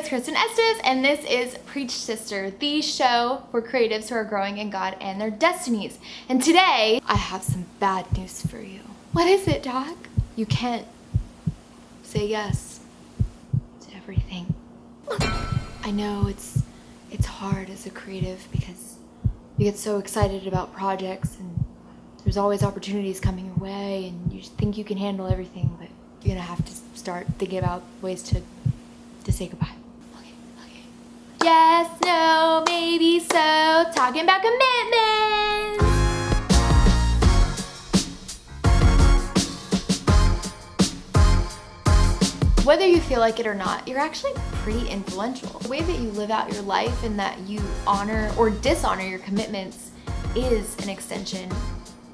it's Kristen Estes, and this is Preach Sister, the show for creatives who are growing in God and their destinies. And today, I have some bad news for you. What is it, Doc? You can't say yes to everything. I know it's hard as a creative because you get so excited about projects and there's always opportunities coming your way and you think you can handle everything, but you're gonna have to start thinking about ways to say goodbye. Okay. Yes, no, maybe so. Talking about commitments. Whether you feel like it or not, you're actually pretty influential. The way that you live out your life and that you honor or dishonor your commitments is an extension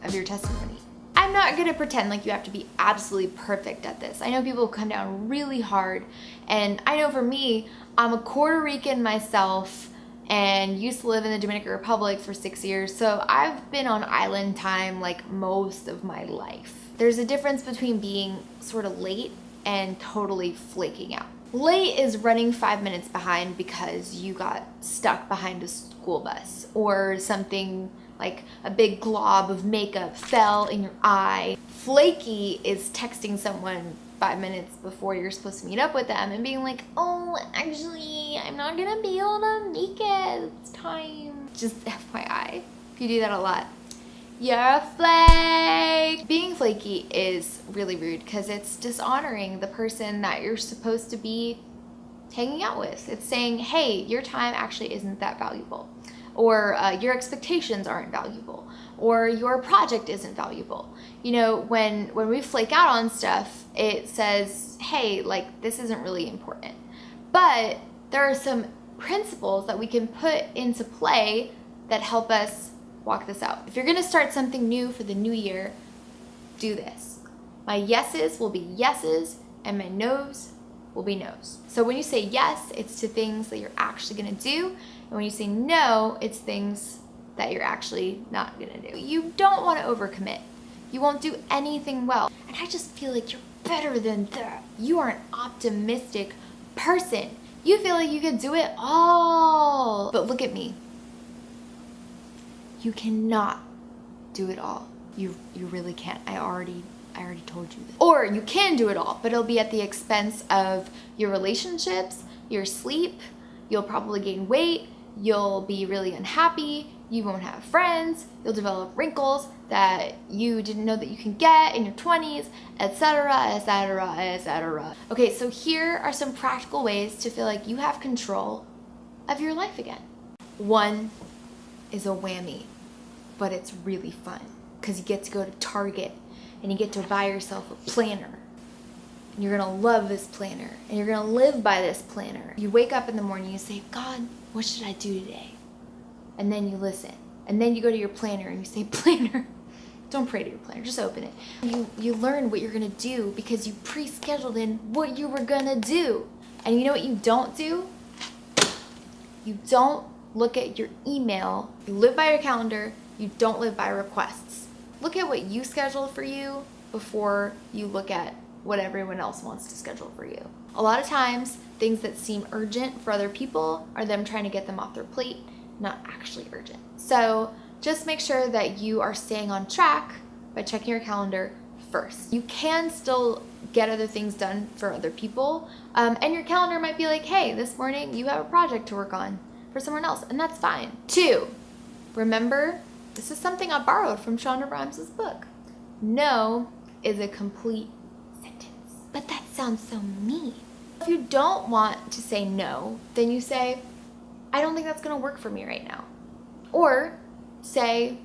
of your testimony. I'm not gonna pretend like you have to be absolutely perfect at this. I know people come down really hard, and I know for me, I'm a Puerto Rican myself and used to live in the Dominican Republic for 6 years, so I've been on island time like most of my life. There's a difference between being sort of late and totally flaking out. Late is running 5 minutes behind because you got stuck behind a school bus or something like a big glob of makeup fell in your eye. Flaky is texting someone 5 minutes before you're supposed to meet up with them and being like, oh, actually, I'm not gonna be able to make it. It's time. Just FYI, if you do that a lot, you're a flake. Being flaky is really rude because it's dishonoring the person that you're supposed to be hanging out with. It's saying, hey, your time actually isn't that valuable, or your expectations aren't valuable, or your project isn't valuable. You know, when we flake out on stuff, it says, hey, like, this isn't really important. But there are some principles that we can put into play that help us walk this out. If you're gonna start something new for the new year, do this. My yeses will be yeses and my no's will be no's. So when you say yes, it's to things that you're actually gonna do. And when you say no, it's things that you're actually not gonna do. You don't wanna overcommit. You won't do anything well. And I just feel like you're better than that. You are an optimistic person. You feel like you can do it all. But look at me. You cannot do it all. You really can't. I already told you this. Or you can do it all, but it'll be at the expense of your relationships, your sleep. You'll probably gain weight. You'll be really unhappy. You won't have friends. You'll develop wrinkles that you didn't know that you can get in your 20s, etc., etc., etc. Okay, so here are some practical ways to feel like you have control of your life again. One is a whammy, but it's really fun because you get to go to Target and you get to buy yourself a planner. And you're gonna love this planner and you're gonna live by this planner. You wake up in the morning, you say, God, what should I do today? And then you listen. And then you go to your planner and you say, planner, don't pray to your planner, just open it. You learn what you're gonna do because you pre-scheduled in what you were gonna do. And you know what you don't do? You don't look at your email. You live by your calendar. You don't live by requests. Look at what you scheduled for you before you look at what everyone else wants to schedule for you. A lot of times, things that seem urgent for other people are them trying to get them off their plate, not actually urgent. So just make sure that you are staying on track by checking your calendar first. You can still get other things done for other people, and your calendar might be like, hey, this morning you have a project to work on for someone else, and that's fine. 2, remember, this is something I borrowed from Shonda Rhimes' book. No is a complete sentence. But that sounds so mean. If you don't want to say no, then you say, I don't think that's gonna work for me right now. Or say,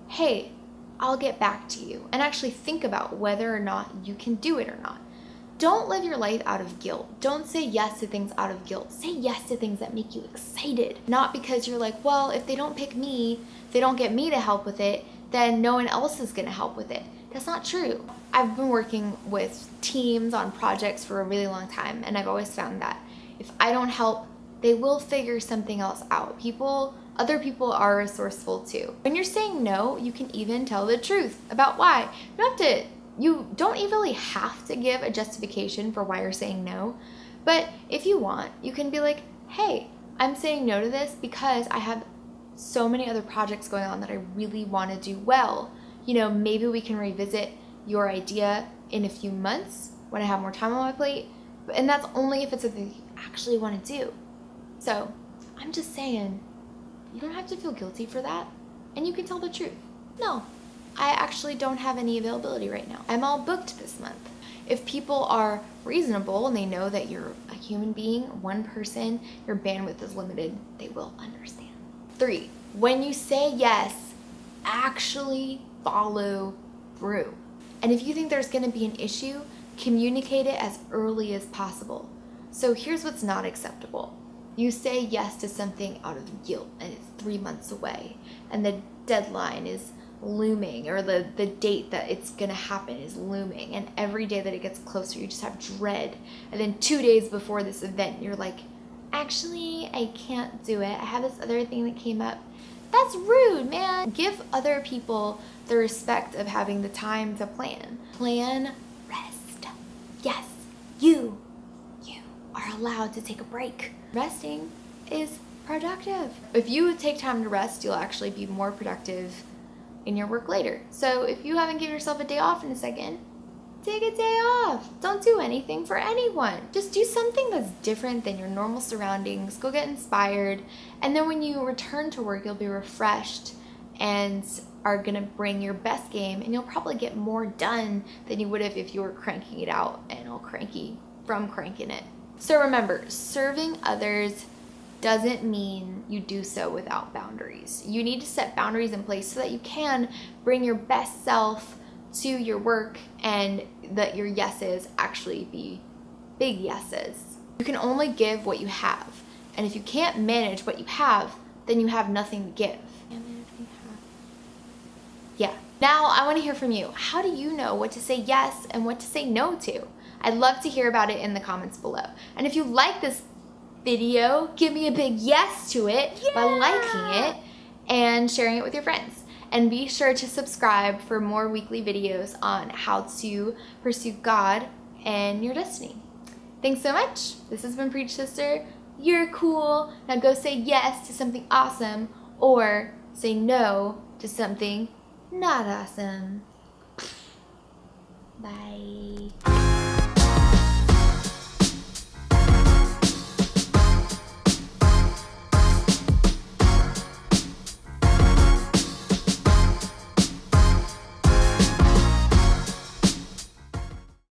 hey, I'll get back to you, and actually think about whether or not you can do it or not. Don't live your life out of guilt. Don't say yes to things out of guilt. Say yes to things that make you excited. Not because you're like, well, if they don't pick me, if they don't get me to help with it, then no one else is gonna help with it. That's not true. I've been working with teams on projects for a really long time, and I've always found that if I don't help, they will figure something else out. Other people are resourceful too. When you're saying no, you can even tell the truth about why. You don't really have to give a justification for why you're saying no, But if you want, you can be like, hey, I'm saying no to this because I have so many other projects going on that I really want to do well. You know, maybe we can revisit your idea in a few months when I have more time on my plate. And that's only if it's something you actually want to do. So I'm just saying, you don't have to feel guilty for that. And you can tell the truth. No, I actually don't have any availability right now. I'm all booked this month. If people are reasonable and they know that you're a human being, one person, your bandwidth is limited, they will understand. 3, when you say yes, actually follow through. And if you think there's going to be an issue, communicate it as early as possible. So here's what's not acceptable. You say yes to something out of guilt and it's 3 months away and the deadline is looming, or the date that it's gonna happen is looming, and every day that it gets closer you just have dread, and then 2 days before this event you're like, actually I can't do it, I have this other thing that came up. That's rude, man. Give other people the respect of having the time to plan. Plan rest. Yes, you are allowed to take a break. Resting is productive. If you take time to rest, you'll actually be more productive in your work later. So if you haven't given yourself a day off in a second, take a day off. Don't do anything for anyone. Just do something that's different than your normal surroundings. Go get inspired. And then when you return to work, you'll be refreshed and are gonna bring your best game, and you'll probably get more done than you would have if you were cranking it out and all cranky from cranking it. So remember, serving others doesn't mean you do so without boundaries. You need to set boundaries in place so that you can bring your best self to your work and that your yeses actually be big yeses. You can only give what you have. And if you can't manage what you have, then you have nothing to give. Yeah. Now I want to hear from you. How do you know what to say yes and what to say no to? I'd love to hear about it in the comments below. And if you like this video, give me a big yes to it by liking it and sharing it with your friends. And be sure to subscribe for more weekly videos on how to pursue God and your destiny. Thanks so much. This has been Preach Sister. You're cool. Now go say yes to something awesome or say no to something not awesome. Bye.